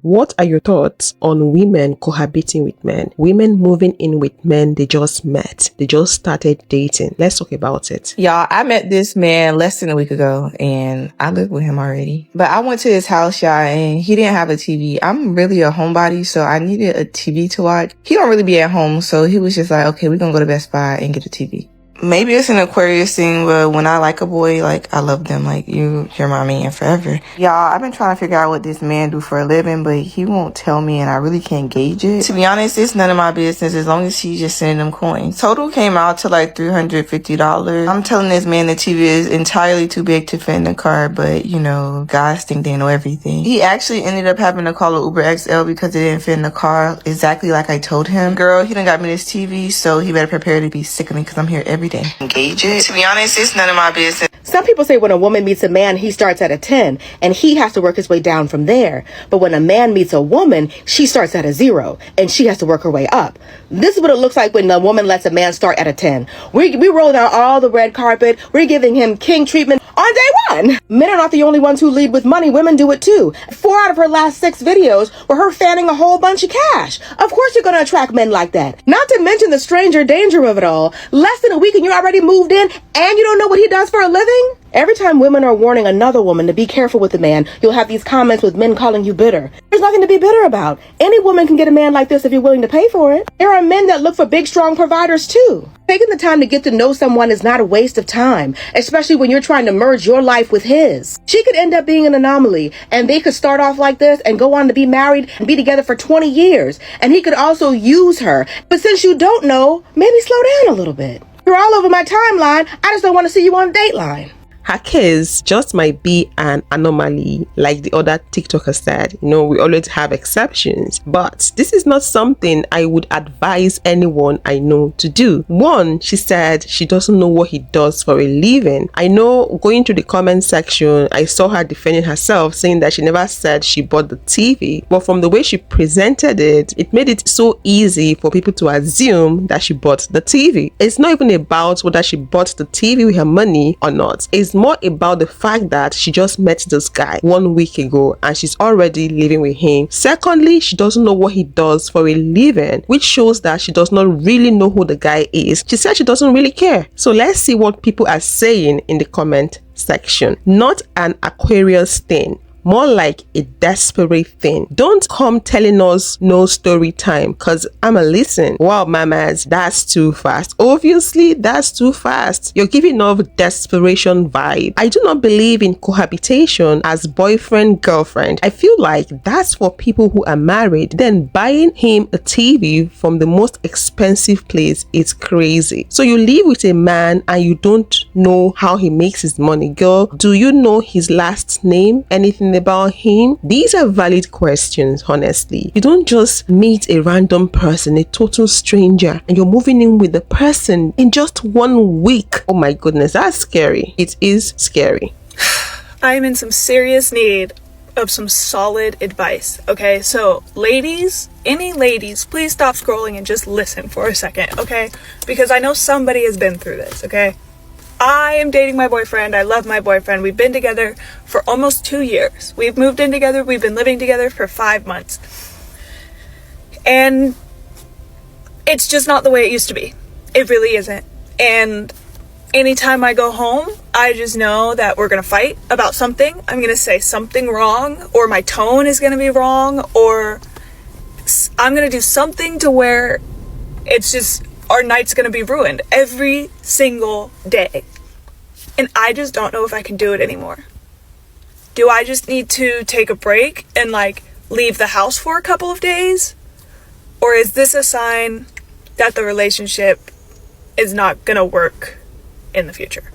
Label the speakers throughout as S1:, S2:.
S1: What are your thoughts on women cohabiting with men? Women moving in with men they just met. They just started dating. Let's talk about it.
S2: Y'all, I met this man less than a week ago and I live with him already. But I went to his house, y'all, and he didn't have a TV. I'm really a homebody, so I needed a TV to watch. He don't really be at home, so he was just like, okay, we're gonna go to Best Buy and get a TV. Maybe it's an Aquarius thing, but when I like a boy, like, I love them. Like, you're my man forever. Y'all, I've been trying to figure out what this man do for a living, but he won't tell me, and I really can't gauge it. To be honest, it's none of my business as long as he's just sending them coins. Total came out to like $350. I'm telling this man the TV is entirely too big to fit in the car, but, you know, guys think they know everything. He actually ended up having to call an Uber XL because it didn't fit in the car exactly like I told him. Girl, he done got me this TV, so he better prepare to be sick of me because I'm here every day. Engage it. To be honest, it's none of my business.
S3: Some people say when a woman meets a man, he starts at a 10 and he has to work his way down from there. But when a man meets a woman, she starts at a 0 and she has to work her way up. This is what it looks like when a woman lets a man start at a 10. We roll out all the red carpet. We're giving him king treatment on day one. Men are not the only ones who lead with money. Women do it too. 4 out of her last 6 videos were her fanning a whole bunch of cash. Of course you're going to attract men like that. Not to mention the stranger danger of it all. Less than a week and you're already moved in and you don't know what he does for a living? Every time women are warning another woman to be careful with a man, you'll have these comments with men calling you bitter. There's nothing to be bitter about. Any woman can get a man like this if you're willing to pay for it. There are men that look for big, strong providers too. Taking the time to get to know someone is not a waste of time, especially when you're trying to merge your life with his. She could end up being an anomaly, and they could start off like this and go on to be married and be together for 20 years. And he could also use her. But since you don't know, maybe slow down a little bit. You're all over my timeline. I just don't want to see you on Dateline.
S1: Her case just might be an anomaly, like the other TikToker said. You know, we always have exceptions, but this is not something I would advise anyone I know to do. One, she said she doesn't know what he does for a living. I know going to the comment section, I saw her defending herself, saying that she never said she bought the TV, but from the way she presented it, it made it so easy for people to assume that she bought the TV. It's not even about whether she bought the TV with her money or not. It's more about the fact that she just met this guy 1 week ago and she's already living with him. Secondly, she doesn't know what he does for a living, which shows that she does not really know who the guy is. She said she doesn't really care. So let's see what people are saying in the comment section. Not an Aquarius thing, more like a desperate thing. Don't come telling us no story time, because I'ma listen. Wow, mamas, that's too fast. Obviously, that's too fast. You're giving off desperation vibe. I do not believe in cohabitation as boyfriend, girlfriend. I feel like that's for people who are married. Then buying him a TV from the most expensive place is crazy. So you live with a man and you don't know how he makes his money. Girl, do you know his last name? Anything about him? These are valid questions, honestly. You don't just meet a random person, a total stranger, and you're moving in with the person in just 1 week. Oh my goodness, that's scary. It is scary.
S4: I'm in some serious need of some solid advice, okay? So ladies, any ladies, please stop scrolling and just listen for a second, okay? Because I know somebody has been through this, okay? I am dating my boyfriend. I love my boyfriend. We've been together for almost 2 years. We've moved in together. We've been living together for 5 months. And it's just not the way it used to be. It really isn't. And anytime I go home, I just know that we're going to fight about something. I'm going to say something wrong, or my tone is going to be wrong, or I'm going to do something to where it's just, our night's gonna be ruined every single day. And I just don't know if I can do it anymore. Do I just need to take a break and like leave the house for a couple of days? Or is this a sign that the relationship is not gonna work in the future?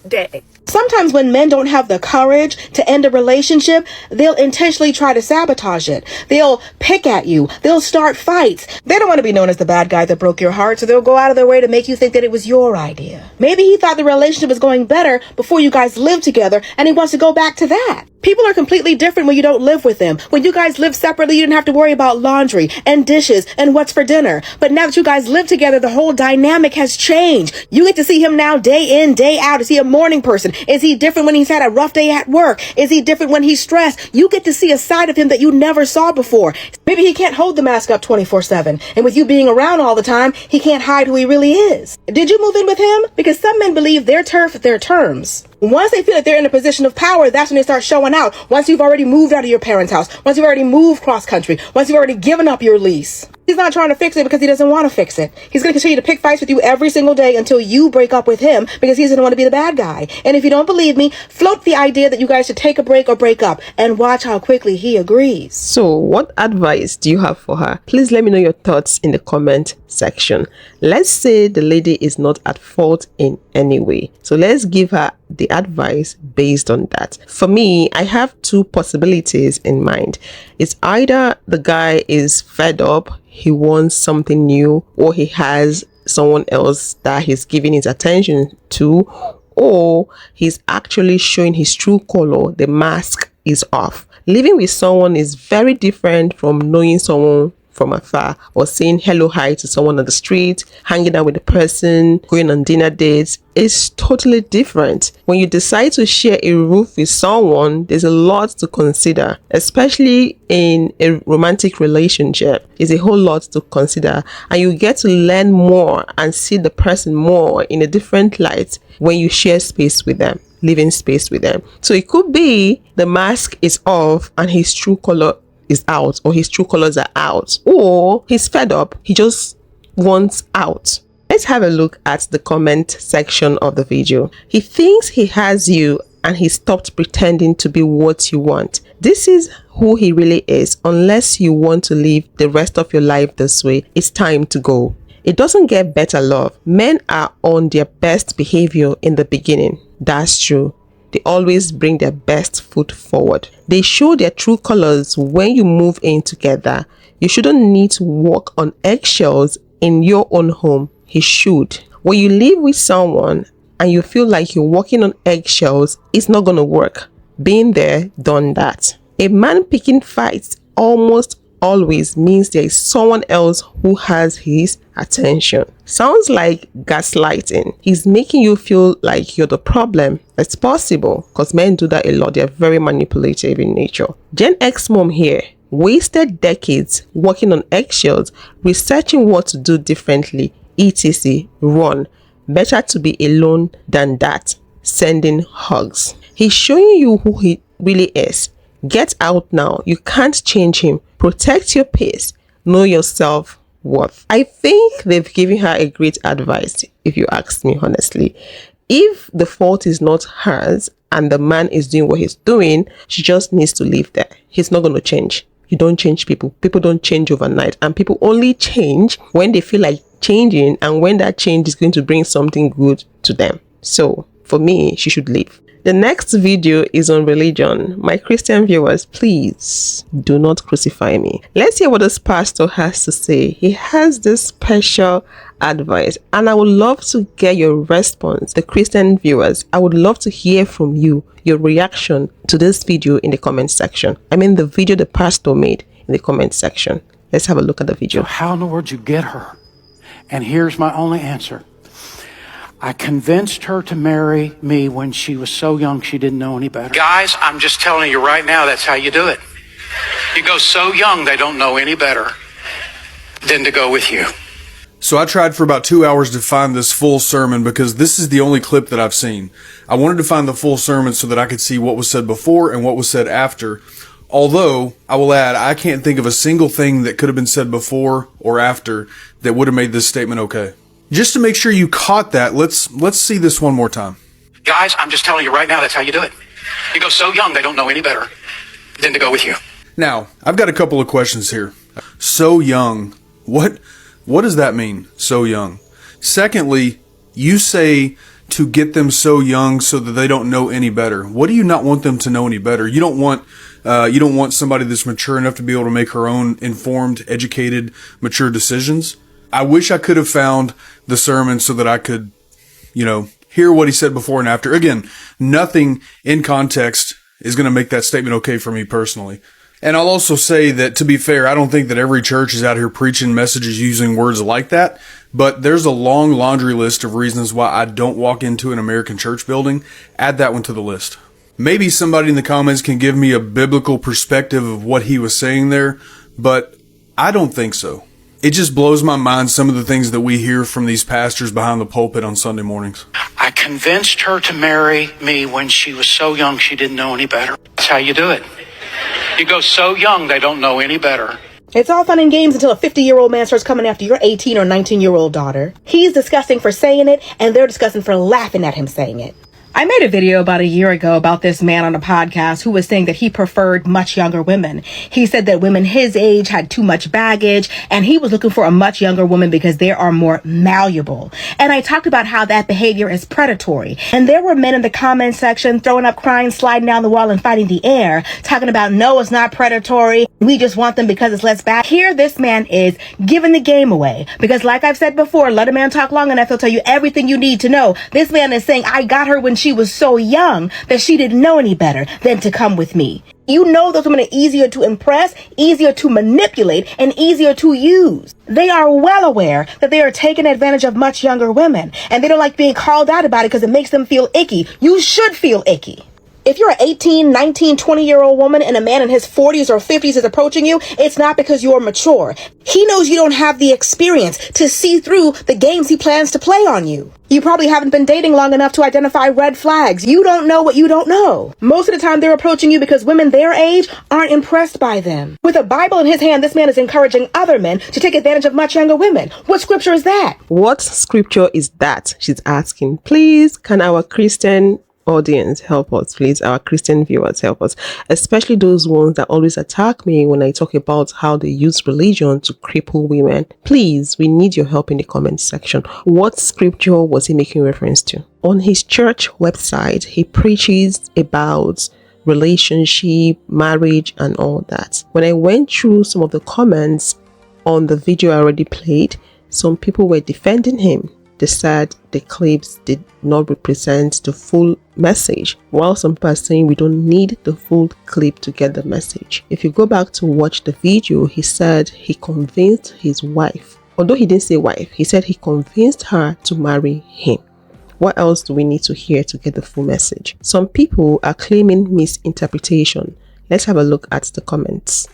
S4: Day.
S3: Sometimes when men don't have the courage to end a relationship, they'll intentionally try to sabotage it. They'll pick at you. They'll start fights. They don't want to be known as the bad guy that broke your heart, so they'll go out of their way to make you think that it was your idea. Maybe he thought the relationship was going better before you guys lived together, and he wants to go back to that. People are completely different when you don't live with them. When you guys live separately, you didn't have to worry about laundry and dishes and what's for dinner. But now that you guys live together, the whole dynamic has changed. You get to see him now day in, day out. Is he a morning person? Is he different when he's had a rough day at work? Is he different when he's stressed? You get to see a side of him that you never saw before. Maybe he can't hold the mask up 24/7. And with you being around all the time, he can't hide who he really is. Did you move in with him? Because some men believe their turf, their terms. Once they feel like they're in a position of power, that's when they start showing out. Once you've already moved out of your parents' house, once you've already moved cross country, once you've already given up your lease. He's not trying to fix it because he doesn't want to fix it. He's going to continue to pick fights with you every single day until you break up with him because he doesn't want to be the bad guy. And if you don't believe me, float the idea that you guys should take a break or break up and watch how quickly he agrees.
S1: So, what advice do you have for her? Please let me know your thoughts in the comment section. Let's say the lady is not at fault in any way. So, let's give her the advice based on that. For me, I have two possibilities in mind. It's either the guy is fed up, he wants something new, or he has someone else that he's giving his attention to, or he's actually showing his true color. The mask is off. Living with someone is very different from knowing someone from afar or saying hello, hi to someone on the street, hanging out with the person, going on dinner dates. It's totally different. When you decide to share a roof with someone, there's a lot to consider, especially in a romantic relationship. There's a whole lot to consider, and you get to learn more and see the person more in a different light when you share space with them, living space with them. So it could be the mask is off and his true color is out, or his true colors are out, or he's fed up, he just wants out. Let's have a look at the comment section of the video. He thinks he has you and he stopped pretending to be what you want. This is who he really is. Unless you want to live the rest of your life this way, it's time to go. It doesn't get better love. Men are on their best behavior in the beginning. That's true. They always bring their best foot forward. They show their true colors when you move in together. You shouldn't need to walk on eggshells in your own home. He should. When you live with someone and you feel like you're walking on eggshells, it's not going to work. Been there, done that. A man picking fights almost always means there is someone else who has his attention. Sounds like gaslighting. He's making you feel like you're the problem. It's possible because men do that a lot. They're very manipulative in nature. Gen X mom here wasted decades walking on eggshells, researching what to do differently, etc. Run. Better to be alone than that. Sending hugs. He's showing you who he really is. Get out now. You can't change him. Protect your peace. Know your self-worth. I think they've given her a great advice, if you ask me honestly. If the fault is not hers and the man is doing what he's doing, she just needs to leave there. He's not going to change. You don't change people. People don't change overnight, and people only change when they feel like changing and when that change is going to bring something good to them. So for me, she should leave. The next video is on religion. My Christian viewers, please do not crucify me. Let's hear what this pastor has to say. He has this special advice, and I would love to get your response. The Christian viewers, I would love to hear from you, your reaction to this video in the comment section. I mean the video the pastor made in the comment section. Let's have a look at the video.
S5: So how in the world did you get her? And here's my only answer. I convinced her to marry me when she was so young she didn't know any better. Guys, I'm just telling you right now, that's how you do it. You go so young they don't know any better than to go with you.
S6: So I tried for about 2 hours to find this full sermon because this is the only clip that I've seen. I wanted to find the full sermon so that I could see what was said before and what was said after. Although, I will add, I can't think of a single thing that could have been said before or after that would have made this statement okay. Just to make sure you caught that, let's see this one more time.
S5: Guys, I'm just telling you right now, that's how you do it. You go so young they don't know any better than to go with you.
S6: Now, I've got a couple of questions here. So young. What does that mean, so young? Secondly, you say to get them so young so that they don't know any better. What do you not want them to know any better? You don't want somebody that's mature enough to be able to make her own informed, educated, mature decisions. I wish I could have found the sermon so that I could, hear what he said before and after. Again, nothing in context is going to make that statement okay for me personally. And I'll also say that, to be fair, I don't think that every church is out here preaching messages using words like that, but there's a long laundry list of reasons why I don't walk into an American church building. Add that one to the list. Maybe somebody in the comments can give me a biblical perspective of what he was saying there, but I don't think so. It just blows my mind, some of the things that we hear from these pastors behind the pulpit on Sunday mornings.
S5: I convinced her to marry me when she was so young she didn't know any better. That's how you do it. You go so young they don't know any better.
S3: It's all fun and games until a 50-year-old man starts coming after your 18 or 19-year-old daughter. He's disgusting for saying it, and they're disgusting for laughing at him saying it. I made a video about a year ago about this man on a podcast who was saying that he preferred much younger women. He said that women his age had too much baggage, and he was looking for a much younger woman because they are more malleable. And I talked about how that behavior is predatory. And there were men in the comment section throwing up, crying, sliding down the wall, and fighting the air, talking about, no, it's not predatory. We just want them because it's less bad. Here this man is giving the game away. Because like I've said before, let a man talk long enough, he'll tell you everything you need to know. This man is saying, I got her when she was so young that she didn't know any better than to come with me. You know those women are easier to impress, easier to manipulate, and easier to use. They are well aware that they are taking advantage of much younger women, and they don't like being called out about it because it makes them feel icky. You should feel icky. If you're an 18, 19, 20-year-old woman and a man in his 40s or 50s is approaching you, it's not because you're mature. He knows you don't have the experience to see through the games he plans to play on you. You probably haven't been dating long enough to identify red flags. You don't know what you don't know. Most of the time they're approaching you because women their age aren't impressed by them. With a Bible in his hand, this man is encouraging other men to take advantage of much younger women. What scripture is that?
S1: What scripture is that? She's asking. Please, can our Christian audience help us, please? Our Christian viewers help us, especially those ones that always attack me when I talk about how they use religion to cripple women. Please, we need your help in the comment section. What scripture was he making reference to? On his church website, he preaches about relationship, marriage, and all that. When I went through some of the comments on the video I already played, some people were defending him. They said the clips did not represent the full message, while some people are saying we don't need the full clip to get the message. If you go back to watch the video, he said he convinced his wife. Although he didn't say wife, he said he convinced her to marry him. What else do we need to hear to get the full message? Some people are claiming misinterpretation. Let's have a look at the comments.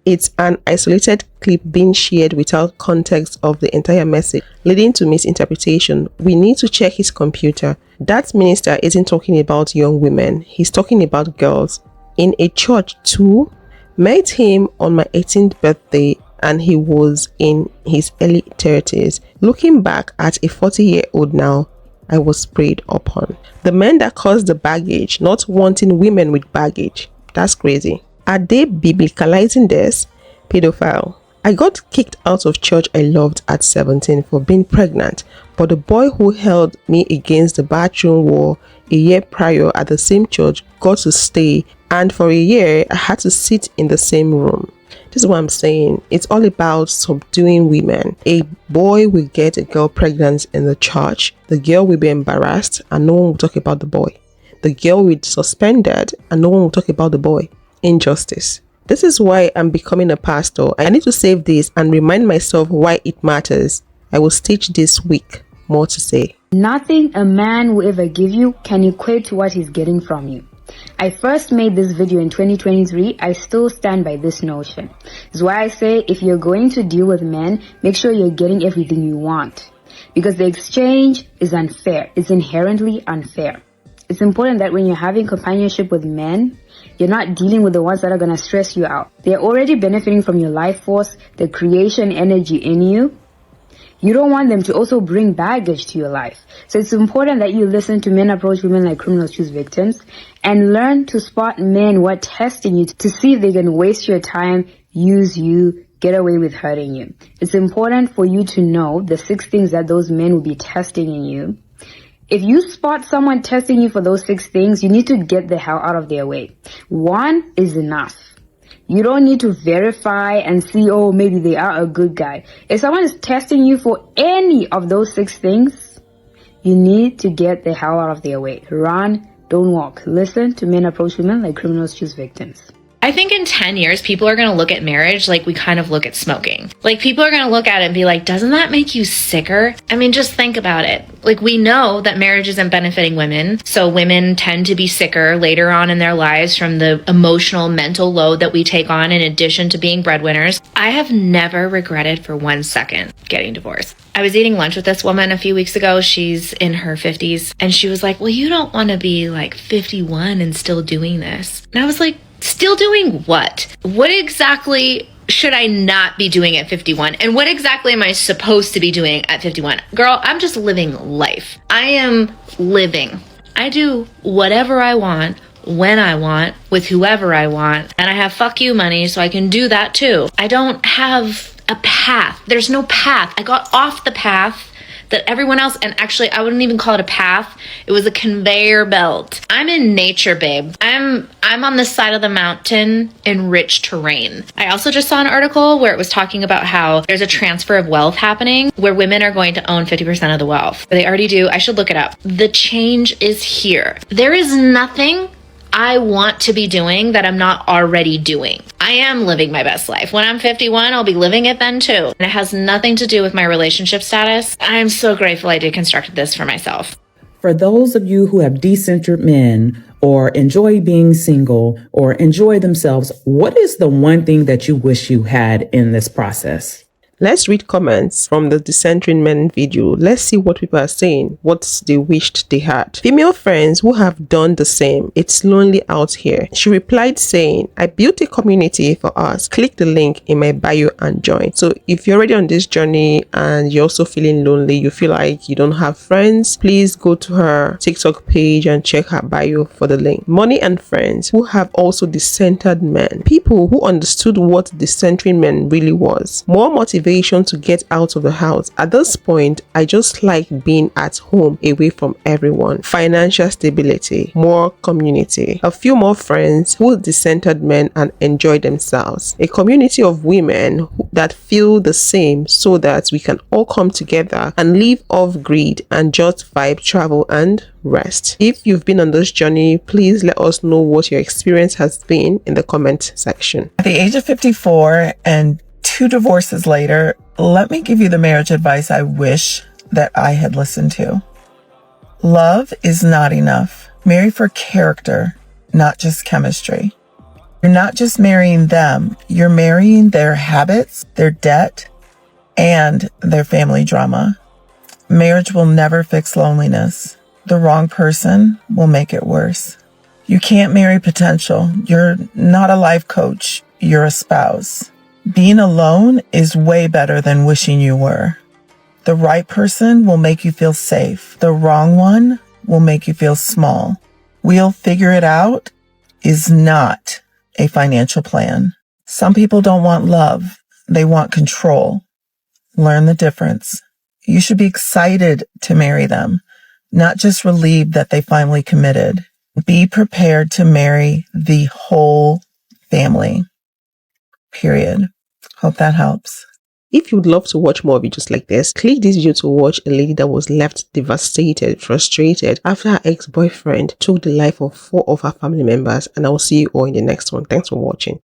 S1: It's an isolated clip being shared without context of the entire message, leading to misinterpretation. We need to check his computer. That minister isn't talking about young women. He's talking about girls. In a church too. Met him on my 18th birthday and he was in his early 30s. Looking back at a 40-year-old now, I was preyed upon. The men that caused the baggage, not wanting women with baggage. That's crazy. Are they biblicalizing this? Pedophile. I got kicked out of church I loved at 17 for being pregnant, but the boy who held me against the bathroom wall a year prior at the same church got to stay, and for a year I had to sit in the same room. This is what I'm saying. It's all about subduing women. A boy will get a girl pregnant in the church, the girl will be embarrassed and no one will talk about the boy. The girl will be suspended and no one will talk about the boy. Injustice. This is why I'm becoming a pastor. I need to save this and remind myself why it matters. I will teach this week. More to say.
S7: Nothing a man will ever give you can equate to what he's getting from you. I first made this video in 2023. I still stand by this notion. That's why I say if you're going to deal with men, make sure you're getting everything you want. Because the exchange is unfair. It's inherently unfair. It's important that when you're having companionship with men, you're not dealing with the ones that are going to stress you out. They're already benefiting from your life force, the creation energy in you. You don't want them to also bring baggage to your life. So it's important that you listen to men approach women like criminals choose victims and learn to spot men who are testing you to see if they can waste your time, use you, get away with hurting you. It's important for you to know the 6 things that those men will be testing in you. If you spot someone testing you for those 6 things, you need to get the hell out of their way. 1 is enough. You don't need to verify and see, oh, maybe they are a good guy. If someone is testing you for any of those 6 things, you need to get the hell out of their way. Run, Don't walk. Listen to men approach women like criminals choose victims.
S8: I think in 10 years, people are going to look at marriage like we kind of look at smoking. Like, people are going to look at it and be like, doesn't that make you sicker? I mean, just think about it. Like, we know that marriage isn't benefiting women. So women tend to be sicker later on in their lives from the emotional, mental load that we take on in addition to being breadwinners. I have never regretted for 1 second getting divorced. I was eating lunch with this woman a few weeks ago. She's in her 50s. And she was like, well, you don't want to be like 51 and still doing this. And I was like, still doing what? What exactly should I not be doing at 51? And what exactly am I supposed to be doing at 51? Girl, I'm just living life. I am living. I do whatever I want, when I want, with whoever I want. And I have fuck you money, so I can do that too. I don't have a path. There's no path. I got off the path that everyone else, and actually I wouldn't even call it a path. It was a conveyor belt. I'm in nature, babe. I'm on the side of the mountain in rich terrain. I also just saw an article where it was talking about how there's a transfer of wealth happening where women are going to own 50% of the wealth. They already do. I should look it up. The change is here. There is nothing I want to be doing that I'm not already doing. I am living my best life. When I'm 51, I'll be living it then too. And it has nothing to do with my relationship status. I'm so grateful I deconstructed this for myself.
S9: For those of you who have decentered men or enjoy being single or enjoy themselves, what is the one thing that you wish you had in this process?
S1: Let's read comments from the Decentering Men video. Let's see what people are saying, what they wished they had. Female friends who have done the same. It's lonely out here. She replied saying, I built a community for us. Click the link in my bio and join. So if you're already on this journey and you're also feeling lonely, you feel like you don't have friends, please go to her TikTok page and check her bio for the link. Money and friends who have also decentered men. People who understood what decentering men really was. More motivation to get out of the house. At this point, I just like being at home away from everyone. Financial stability, more community, a few more friends who decentered men and enjoy themselves. A community of women that feel the same so that we can all come together and live off grid and just vibe, travel and rest. If you've been on this journey, please let us know what your experience has been in the comment section.
S10: At the age of 54 and 2 divorces later, let me give you the marriage advice I wish that I had listened to. Love is not enough. Marry for character, not just chemistry. You're not just marrying them, you're marrying their habits, their debt, and their family drama. Marriage will never fix loneliness. The wrong person will make it worse. You can't marry potential. You're not a life coach. You're a spouse. Being alone is way better than wishing you were. The right person will make you feel safe. The wrong one will make you feel small. We'll figure it out is not a financial plan. Some people don't want love. They want control. Learn the difference. You should be excited to marry them, not just relieved that they finally committed. Be prepared to marry the whole family. Period. Hope that helps.
S1: If you'd love to watch more videos like this, click this video to watch a lady that was left devastated, frustrated after her ex-boyfriend took the life of 4 of her family members, and I will see you all in the next one. Thanks for watching.